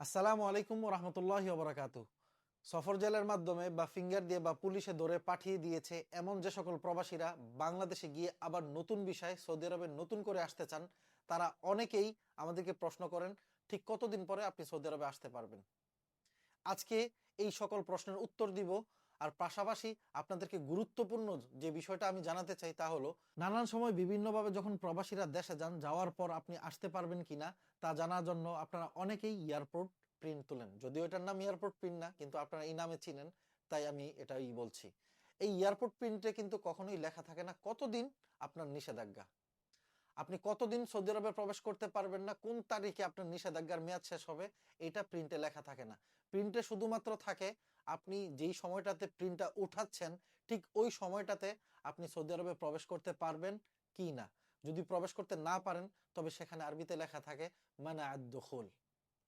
আসসালামু আলাইকুম রহমতুল্লাহি ওবরাকাতু। সফর জেলের মাধ্যমে বা ফিঙ্গার দিয়ে বা পুলিশে ধরে পাঠিয়ে দিয়েছে এমন যে সকল প্রবাসীরা বাংলাদেশে গিয়ে আবার নতুন বিষয় সৌদি আরবে নতুন করে আসতে চান, তারা অনেকেই আমাদেরকে প্রশ্ন করেন, ঠিক কতদিন পরে আপনি সৌদি আরবে আসতে পারবেন। আজকে এই সকল প্রশ্নের উত্তর দিব। আর পাশাপাশি আপনাদেরকে গুরুত্বপূর্ণ যে বিষয়টা আমি জানাতে চাই তা হলো, নানান সময় বিভিন্নভাবে যখন প্রবাসীরা দেশে যান, যাওয়ার পর আপনি আসতে পারবেন কিনা তা জানার জন্য আপনারা অনেকেই এয়ারপোর্ট প্রিন্ট তোলেন। যদিও এটার নাম এয়ারপোর্ট প্রিন্ট না, কিন্তু আপনারা এই নামে চিনেন, তাই আমি এটাই বলছি। এই এয়ারপোর্ট প্রিন্টে কিন্তু কখনোই লেখা থাকে না কতদিন আপনার নিষেধাজ্ঞা, আপনি কতদিন সৌদি আরবে প্রবেশ করতে পারবেন না, কোন তারিখে আপনার নিষেধাজ্ঞার মেয়াদ শেষ হবে, এটা প্রিন্টে লেখা থাকে না। প্রিন্টে শুধুমাত্র থাকে আপনি যেই সময়টাতে প্রিন্টটা উঠাচ্ছেন ঠিক ওই সময়টাতে আপনি সৌদি আরবে প্রবেশ করতে পারবেন কি না। যদি প্রবেশ করতে না পারেন তবে সেখানে আরবিতে লেখা থাকে মানাআদ দুখুল,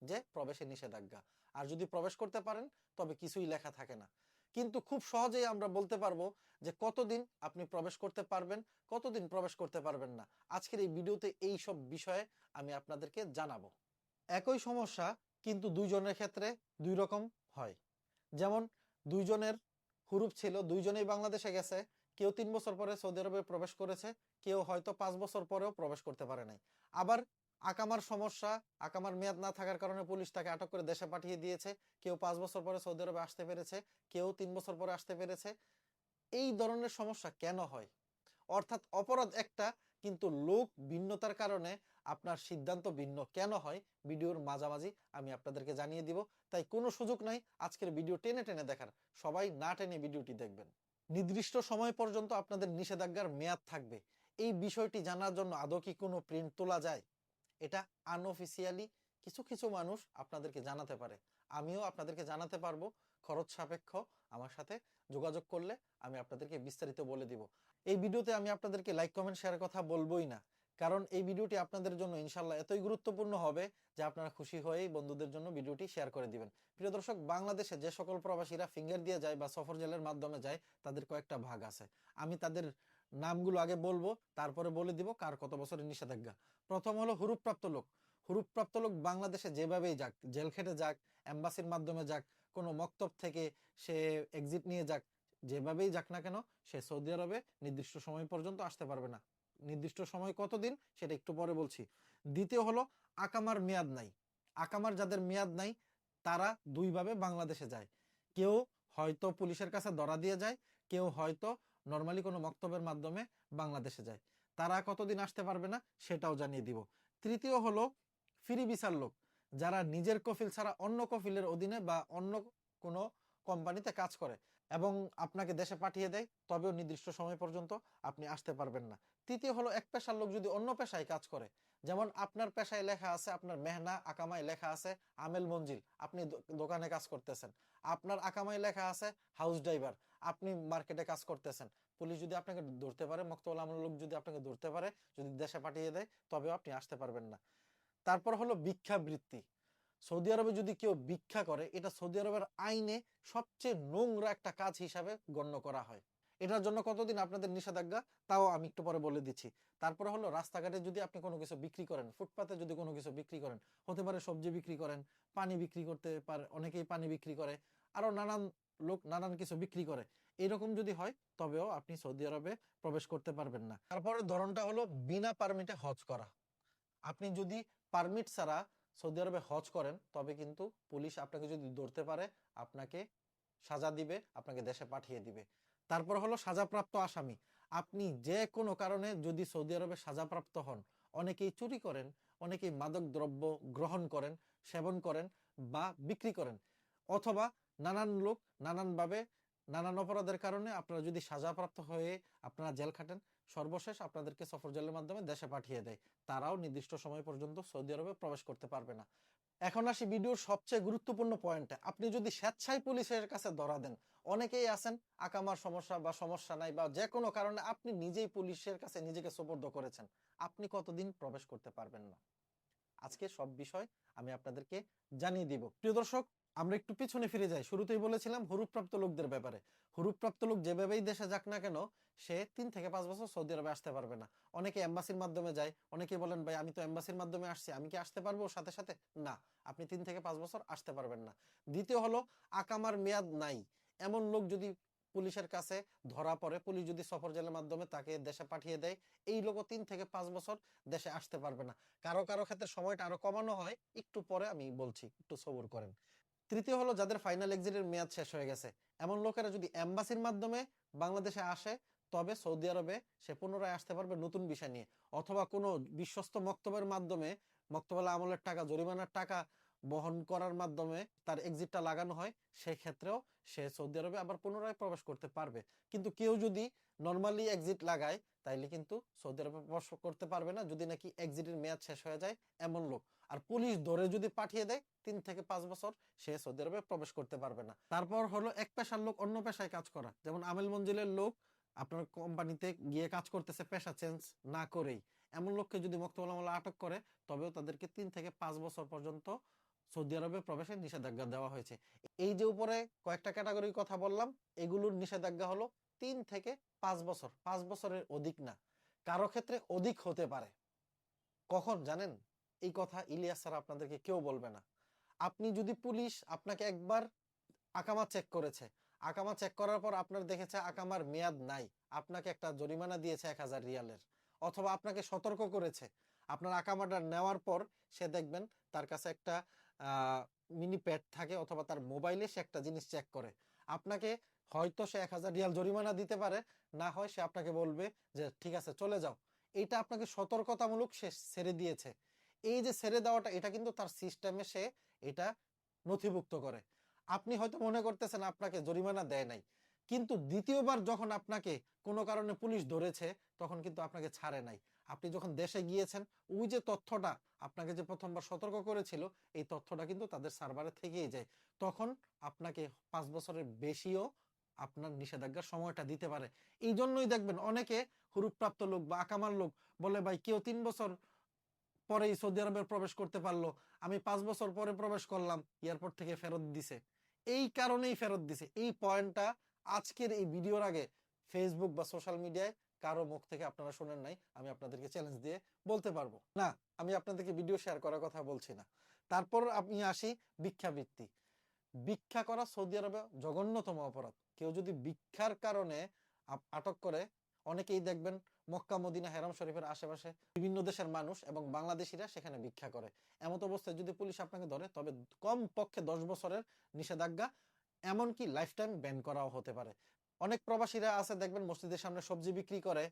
যে প্রবেশের নিষেধাজ্ঞা। আর যদি প্রবেশ করতে পারেন তবে কিছুই লেখা থাকে না। কিন্তু খুব সহজেই আমরা বলতে পারবো যে কতদিন আপনি প্রবেশ করতে পারবেন, কতদিন প্রবেশ করতে পারবেন না। আজকের এই ভিডিওতে এই সব বিষয়ে আমি আপনাদেরকে জানাবো। একই সমস্যা কিন্তু দুইজনের ক্ষেত্রে দুই রকম হয়। যেমন দুইজনের হুরুপ ছিল, দুইজনেই বাংলাদেশে গেছে, কেউ 3 বছর পরে সৌদি আরবে প্রবেশ করেছে, কেউ হয়তো 5 বছর পরেও প্রবেশ করতে পারে নাই। আবার আকামার সমস্যা, আকামার মেয়াদ না থাকার কারণে পুলিশ তাকে আটক করে দেশে পাঠিয়ে দিয়েছে, কেউ 5 বছর পরে সৌদি আরবে আসতে পেরেছে, কেউ 3 বছর পরে আসতে পেরেছে। এই ধরনের সমস্যা কেন হয়? অর্থাৎ অপরাধ একটা, কিন্তু লোক ভিন্নতার কারণে আপনার সিদ্ধান্ত ভিন্ন কেন হয়, ভিডিওর মাঝামাঝি আমি আপনাদেরকে জানিয়ে দিব। তাই কোনো সুযোগ নাই আজকের ভিডিও টেনে টেনে দেখার, সবাই না টেনে ভিডিওটি দেখবেন। নির্দিষ্ট সময় পর্যন্ত আপনাদের নিষেধাজ্ঞার মেয়াদ থাকবে, এই বিষয়টি জানার জন্য আদৌ কি কোনো প্রিন্ট তোলা যায়? এটা আনঅফিসিয়ালি কিছু কিছু মানুষ আপনাদেরকে জানাতে পারে, আমিও আপনাদেরকে জানাতে পারবো। খরচ সাপেক্ষ, আমার সাথে যোগাযোগ করলে আমি আপনাদেরকে বিস্তারিত বলে দিব। এই ভিডিওতে আমি আপনাদেরকে লাইক কমেন্ট শেয়ারের কথা বলবোই না, কারণ এই ভিডিওটি আপনাদের জন্য ইনশাল্লাহ এতই গুরুত্বপূর্ণ হবে যে আপনারা খুশি হয়েই বন্ধুদের জন্য ভিডিওটি শেয়ার করে দিবেন। প্রিয় দর্শক, বাংলাদেশে যে সকল প্রবাসীরা ফিঙ্গার দিয়ে যায় বা সফর জেলের মাধ্যমে যায় তাদের কয়েকটা ভাগ আছে। আমি তাদের নামগুলো আগে বলবো, তারপরে বলে দিব কার কত বছরের নিষেধাজ্ঞা। প্রথম হলো হুরুপপ্রাপ্ত লোক। হুরুপপ্রাপ্ত লোক বাংলাদেশে যেভাবেই যাক, জেল খেটে যাক, এম্বাসির মাধ্যমে যাক, কোনো মক্তব থেকে সে এক্সিট নিয়ে যাক, যেভাবেই যাক না কেন, সে সৌদি আরবে নির্দিষ্ট সময় পর্যন্ত আসতে পারবে না। নির্দিষ্ট সময় কতদিন সেটা একটু পরে বলছি। দ্বিতীয় হলো আকামার মেয়াদ নাই। আকামার যাদের মেয়াদ নাই তারা দুইভাবে বাংলাদেশে যায়। কেউ হয়তো পুলিশের কাছে ধরা দিয়ে যায়, কেউ হয়তো নর্মালি কোনো মক্তবের মাধ্যমে বাংলাদেশে যায়। তারা কতদিন আসতে পারবে না সেটাও জানিয়ে দিব। তৃতীয় হলো ফ্রি ভিসার লোক, যারা নিজের কফিল ছাড়া অন্য কফিলের অধীনে বা অন্য কোনো কোম্পানিতে কাজ করে এবং আপনাকে দেশে পাঠিয়ে দেয়, তবেও নির্দিষ্ট সময় পর্যন্ত আপনি আসতে পারবেন না। তৃতীয় হলো এক পেশার লোক যদি অন্য পেশায় কাজ করে, যেমন আপনার পেশায় লেখা আছে, আপনার মেহনা আকামায় লেখা আছে আমেল মঞ্জিল, আপনি দোকানে কাজ করতেছেন। আপনার আকামায় লেখা আছে হাউস ড্রাইভার, আপনি মার্কেটে কাজ করতেছেন। পুলিশ যদি আপনাকে ধরতে পারে, মক্তবুল আমলের লোক যদি আপনাকে ধরতে পারে, যদি দেশে পাঠিয়ে দেয়, তবেও আপনি আসতে পারবেন না। তারপর হলো ভিক্ষাবৃত্তি। সৌদি আরবে যদি কেউ ভিক্ষা করে, এটা সৌদি আরবের আইনে সবচেয়ে নোংরা একটা কাজ হিসাবে গণ্য করা হয়। এটার জন্য কতদিন আপনাদের নিষেধাজ্ঞা তাও আমি একটু পরে বলে দিচ্ছি। তারপরে হলো রাস্তাঘাটে যদি আপনি কোনো কিছু বিক্রি করেন, ফুটপাতে যদি কোনো কিছু বিক্রি করেন, হতে পারে সবজি বিক্রি করেন, পানি বিক্রি করতে পারে, অনেকেই পানি বিক্রি করে, আরো নানান লোক নানান কিছু বিক্রি করে, এরকম যদি হয় তবেও আপনি সৌদি আরবে প্রবেশ করতে পারবেন না। তারপরে ধরনটা হলো বিনা পারমিটে হজ করা। আপনি যদি পারমিট ছাড়া সৌদি আরবে হজ করেন তবে কিন্তু পুলিশ আপনাকে যদি ধরতে পারে, আপনাকে সাজা দিবে, আপনাকে দেশে পাঠিয়ে দিবে। তারপর হলো সাজাপ্রাপ্ত আসামি। আপনি যে কোনো কারণে যদি সৌদি আরবে সাজাপ্রাপ্ত হন, অনেকেই চুরি করেন, অনেকেই মাদক দ্রব্য গ্রহণ করেন, সেবন করেন বা বিক্রি করেন, অথবা নানান লোক নানানভাবে নানান অপরাধের কারণে আপনারা যদি সাজাপ্রাপ্ত হয়ে আপনারা জেল খাটেন, সর্বশেষ আপনাদেরকে সফর জেলের মাধ্যমে দেশে পাঠিয়ে দেয়, তারাও নির্দিষ্ট সময় পর্যন্ত সৌদি আরবে প্রবেশ করতে পারবে না। এখন আসি ভিডিওর সবচেয়ে গুরুত্বপূর্ণ পয়েন্টে। আপনি যদি স্বেচ্ছায় পুলিশের কাছে ধরা দেন, অনেকেই আছেন আকামার সমস্যা বা সমস্যা নাই বা যে কোনো কারণে আপনি নিজেই পুলিশের কাছে নিজেকে সোপর্দ করেছেন, আপনি কতদিন প্রবেশ করতে পারবেন না। আজকে সব বিষয় আমি আপনাদেরকে জানিয়ে দিব। প্রিয় দর্শক, আমরা একটু পিছনে ফিরে যাই। শুরুতেই বলেছিলাম হুরুপ্রাপ্ত লোকদের ব্যাপারে। হুরুপ্রাপ্ত লোক যেভাবেই দেশে যাক না কেন, সে ৩ থেকে ৫ বছর সৌদি আরবে আসতে পারবে না। অনেকে এম্বাসির মাধ্যমে যায়। অনেকে বলেন, ভাই আমি তো এম্বাসির মাধ্যমে আসছি, আমি কি আসতে পারবো সাথে সাথে? না, আপনি ৩ থেকে ৫ বছর আসতে পারবেন না। দ্বিতীয় হলো, আকামার মেয়াদ নাই এমন লোক যদি পুলিশের কাছে ধরা পড়ে, পুলিশ যদি সফর জেলের মাধ্যমে তাকে দেশে পাঠিয়ে দেয়, এই লোকও ৩ থেকে ৫ বছর দেশে আসতে পারবে না। কারো কারো ক্ষেত্রে সময়টা আরো কমানো হয়, একটু পরে আমি বলছি, একটু সবুর করেন। তৃতীয় হলো, যাদের ফাইনাল এক্সিটের মেয়াদ শেষ হয়ে গেছে, এমন লোকেরা যদি এম্বাসির মাধ্যমে বাংলাদেশে আসে, তবে সৌদি আরবে সে পুনরায় আসতে পারবে নতুন ভিসা নিয়ে, অথবা কোনো বিশ্বস্ত মক্তবের মাধ্যমে মক্তবের আমলের টাকা, জরিমানার টাকা বহন করার মাধ্যমে তার এক্সিটটা লাগানো হয়, সেই ক্ষেত্রেও সে সৌদি আরবে আবার পুনরায় প্রবেশ করতে পারবে। কিন্তু কেউ যদি নর্মালি এক্সিট লাগায়, তাইলে কিন্তু সৌদি আরবে প্রবেশ করতে পারবে না, যদি নাকি এক্সিটের মেয়াদ শেষ হয়ে যায় এমন লোক। আর পুলিশ ধরে যদি পাঠিয়ে দেয়, ৩ থেকে ৫ বছর সে সৌদি আরবে প্রবেশ করতে পারবে না। তারপর হলো, এক পেশার লোক অন্য পেশায় কাজ করা, যেমন আমেল মঞ্জিলের লোক আপনার কোম্পানিতে গিয়ে কাজ করতেছে পেশা চেঞ্জ না করেই, এমন লোককে যদি মক্তবুল আমলা আটক করে, তবেও তাদেরকে ৩ থেকে ৫ বছর পর্যন্ত সৌদি আরবে প্রবেশের নিষেধাজ্ঞা দেওয়া হয়েছে। এই যে উপরে কয়েকটা ক্যাটাগরির কথা বললাম, এগুলোর নিষেধাজ্ঞা হলো ৩ থেকে ৫ বছর, ৫ বছরের অধিক না। কারো ক্ষেত্রে অধিক হতে পারে। কখন জানেন? এই কথা ইলিয়াস স্যার আপনাদেরকে কেউ বলবে না। আপনি যদি, পুলিশ আপনাকে একবার আকামা চেক করেছে, আকামা চেক করার পর আপনার দেখেছে আকামার মেয়াদ নাই, আপনাকে একটা জরিমানা দিয়েছে ১,০০০ রিয়ালের, অথবা আপনাকে সতর্ক করেছে, আপনার আকামাটা নেওয়ার পর সে দেখবেন তার কাছে একটা মিনি প্যাড থাকে, অথবা তার মোবাইলে সে একটা জিনিস চেক করে, আপনাকে হয়তো সে ১,০০০ রিয়াল জরিমানা দিতে পারে, না হয় সে আপনাকে বলবে যে ঠিক আছে চলে যাও। এইটা আপনাকে সতর্কতামূলক সে ছেড়ে দিয়েছে। এই যে ছেড়ে দেওয়াটা, এটা কিন্তু তার সিস্টেমে সে এটা নথিভুক্ত করে। আপনি হয়তো মনে করতেছেন আপনাকে জরিমানা দেয় নাই, কিন্তু দ্বিতীয়বার যখন আপনাকে কোনো কারণে পুলিশ ধরেছে, তখন কিন্তু আপনাকে ছাড়ে নাই। আপনি যখন দেশে গিয়েছেন, ওই যে তথ্যটা আপনাকে যে প্রথমবার সতর্ক করেছিল, এই তথ্যটা কিন্তু তাদের সার্ভারে থেকেই যায়। তখন আপনাকে ৫ বছরের বেশিও আপনার নিষেধাজ্ঞার সময়টা দিতে পারে। এই জন্যই দেখবেন অনেকে হুরুপ্রাপ্ত লোক বা আকামার লোক বলে, ভাই কেউ ৩ বছর পরেই সৌদি আরবে প্রবেশ করতে পারলো, আমি ৫ বছর পরে প্রবেশ করলাম, এয়ারপোর্ট থেকে ফেরত দিছে। এই কারণেই ফেরত দিছে। এই পয়েন্টটা আজকের এই ভিডিওর আগে ফেসবুক বা সোশ্যাল মিডিয়ায় কারো মুখ থেকে আপনারা শুনেন নাই, আমি আপনাদেরকে চ্যালেঞ্জ দিয়ে বলতে পারবো না। আমি আপনাদেরকে ভিডিও শেয়ার করার কথা বলছি না। তারপর আমি আসি ভিক্ষাবৃত্তি। ভিক্ষা করা সৌদি আরবে জঘন্যতম অপরাধ। কেউ যদি ভিক্ষার কারণে আটক করে, অনেকেই দেখবেন মক্কা মদিনা হেরাম শরীফের আশেপাশে বিভিন্ন দেশের মানুষ এবং বাংলাদেশিরা সেখানে ভিক্ষা করে। এমত অবস্থায় যদি পুলিশ আপনাকে ধরে, তবে কম পক্ষে ১০ বছরের নিষেধাজ্ঞা, এমনকি লাইফ টাইম ব্যান করাও হতে পারে। অনেক প্রবাসীরা আছে দেখবেন মসজিদের সামনে সবজি বিক্রি করে,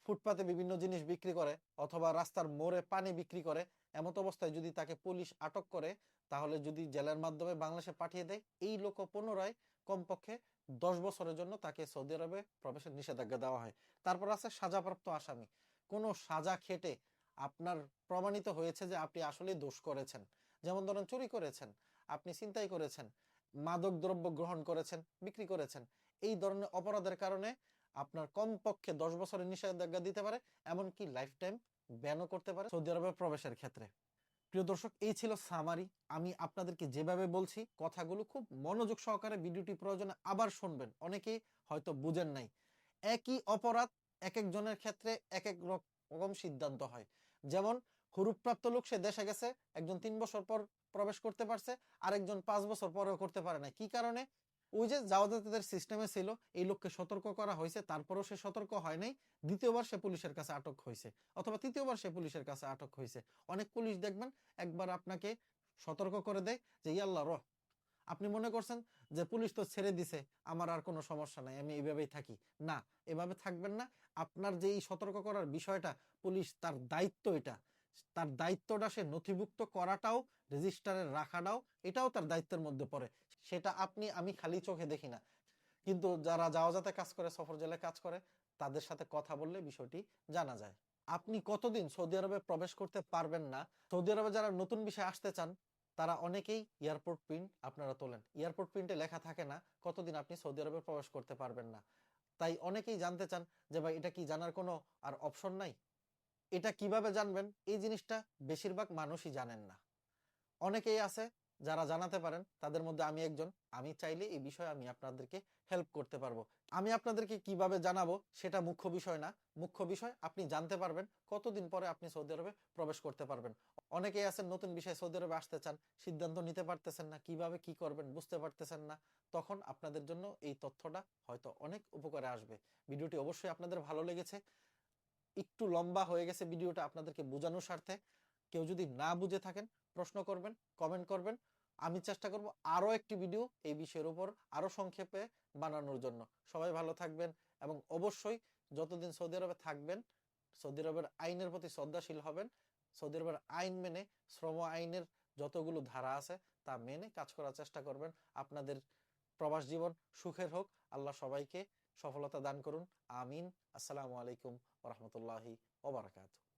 ফুটপাতে বিভিন্ন জিনিস বিক্রি করে, অথবা রাস্তার মোড়ে পানি বিক্রি করে। এমত অবস্থায় যদি তাকে পুলিশ আটক করে, তাহলে যদি জেলের মাধ্যমে বাংলাদেশে পাঠিয়ে দেয়, এই লোক পুনরায় কমপক্ষে ১০ বছরের জন্য তাকে সৌদি আরবে প্রবেশের নিষেধাজ্ঞা দেওয়া হয়। তারপর আছে সাজাপ্রাপ্ত আসামি। কোনো সাজা খেটে আপনার প্রমাণিত হয়েছে যে আপনি আসলে দোষ করেছেন, যেমন ধরেন চুরি করেছেন, আপনি ছিনতাই করেছেন, মাদক দ্রব্য গ্রহণ করেছেন, বিক্রি করেছেন, এই ধরনের অপরাধের কারণে আপনার কমপক্ষে ১০ বছরের নিষেধাজ্ঞা দিতে পারে, এমনকি লাইফ টাইম ব্যানও করতে পারে সৌদি আরবে প্রবেশের ক্ষেত্রে। প্রিয় দর্শক, এই ছিল সামারি। আমি আপনাদেরকে যেভাবে বলছি, কথাগুলো খুব মনোযোগ সহকারে ভিডিওটি প্রয়োজনে আবার শুনবেন, অনেকেই হয়তো বুঝেন নাই। একই অপরাধ এক একজনের ক্ষেত্রে এক এক রকম সিদ্ধান্ত হয়। যেমন হুরুপ্রাপ্ত লোক, সে দেশে গেছে, একজন ৩ বছর পর প্রবেশ করতে পারছে, আরেকজন ৫ বছর পরেও করতে পারে না। কি কারণে? ওই যে জাওয়াদাতের সিস্টেমে ছিল, এই লোককে সতর্ক করা হয়েছে, তারপরেও সে সতর্ক হয় নাই, দ্বিতীয়বার সে পুলিশের কাছে আটক হয়েছে, অথবা তৃতীয়বার সে পুলিশের কাছে আটক হয়েছে। অনেক পুলিশ দেখবেন একবার আপনাকে সতর্ক করে দেয় যে ইয়াল্লা রহ, আপনি মনে করছেন যে পুলিশ তো ছেড়ে দিছে, আমার আর কোনো সমস্যা নাই, আমি এইভাবেই থাকি। না, এভাবে থাকবেন না। আপনার যে এই সতর্ক করার বিষয়টা, পুলিশ তার দায়িত্ব, এটা তার দায়িত্বটা সে নথিভুক্ত করাটাও, রেজিস্টারে রাখাটাও, এটাও তার দায়িত্বের মধ্যে পড়ে। সেটা আপনি আমি খালি চোখে দেখি না, কিন্তু যারা জাওয়াজাতে কাজ করে, সফর জেলে কাজ করে, তাদের সাথে কথা বললে বিষয়টি জানা যায়। আপনি কতদিন সৌদি আরবে প্রবেশ করতে পারবেন না? সৌদি আরবে যারা নতুন বিষয়ে আসতে চান, তারা অনেকেই এয়ারপোর্ট প্রিন্ট আপনারা তোলেন। এয়ারপোর্ট প্রিন্টে লেখা থাকে না কতদিন আপনি সৌদি আরবে প্রবেশ করতে পারবেন না। তাই অনেকেই জানতে চান যে ভাই এটা কি জানার কোনো আর অপশন নাই? এটা কিভাবে জানবেন? এই জিনিসটা বেশিরভাগ মানুষই জানেন না। অনেকেই আছে যারা জানাতে পারেন তাদের মধ্যে আমি একজন। আমি চাইলে এই বিষয়ে আমি আপনাদেরকে হেল্প করতে পারবো। আমি আপনাদেরকে কিভাবে জানাবো সেটা মুখ্য বিষয় না। মুখ্য বিষয় আপনি জানতে পারবেন কতদিন পরে আপনি সৌদি আরবে প্রবেশ করতে পারবেন। অনেকেই আছেন নতুন বিষয়ে সৌদি আরবে আসতে চান, সিদ্ধান্ত নিতে পারতেছেন না, কিভাবে কি করবেন বুঝতে পারতেছেন না। তখন আপনাদের জন্য এই তথ্যটা হয়তো অনেক উপকারে আসবে। ভিডিওটি অবশ্যই আপনাদের ভালো লেগেছে। একটু লম্বা হয়ে গেছে ভিডিওটা আপনাদেরকে বোঝানোর স্বার্থে। কেউ যদি না বুঝে থাকেন প্রশ্ন করবেন, কমেন্ট করবেন। আমি চেষ্টা করব আরো একটি ভিডিও এই বিষয়ের উপর আরো সংক্ষেপে বানানোর জন্য। সবাই ভালো থাকবেন এবং অবশ্যই যতদিন সৌদি আরবে থাকবেন সৌদি আরবের আইনের প্রতি শ্রদ্ধাশীল হবেন। সৌদি আরবের আইন মেনে, শ্রম আইনের যতগুলো ধারা আছে তা মেনে কাজ করার চেষ্টা করবেন। আপনাদের প্রবাস জীবন সুখের হোক। আল্লাহ সবাইকে সফলতা দান করুন। আমিন। আসসালামু আলাইকুম ওয়া রাহমাতুল্লাহি ওয়া বারাকাতুহু।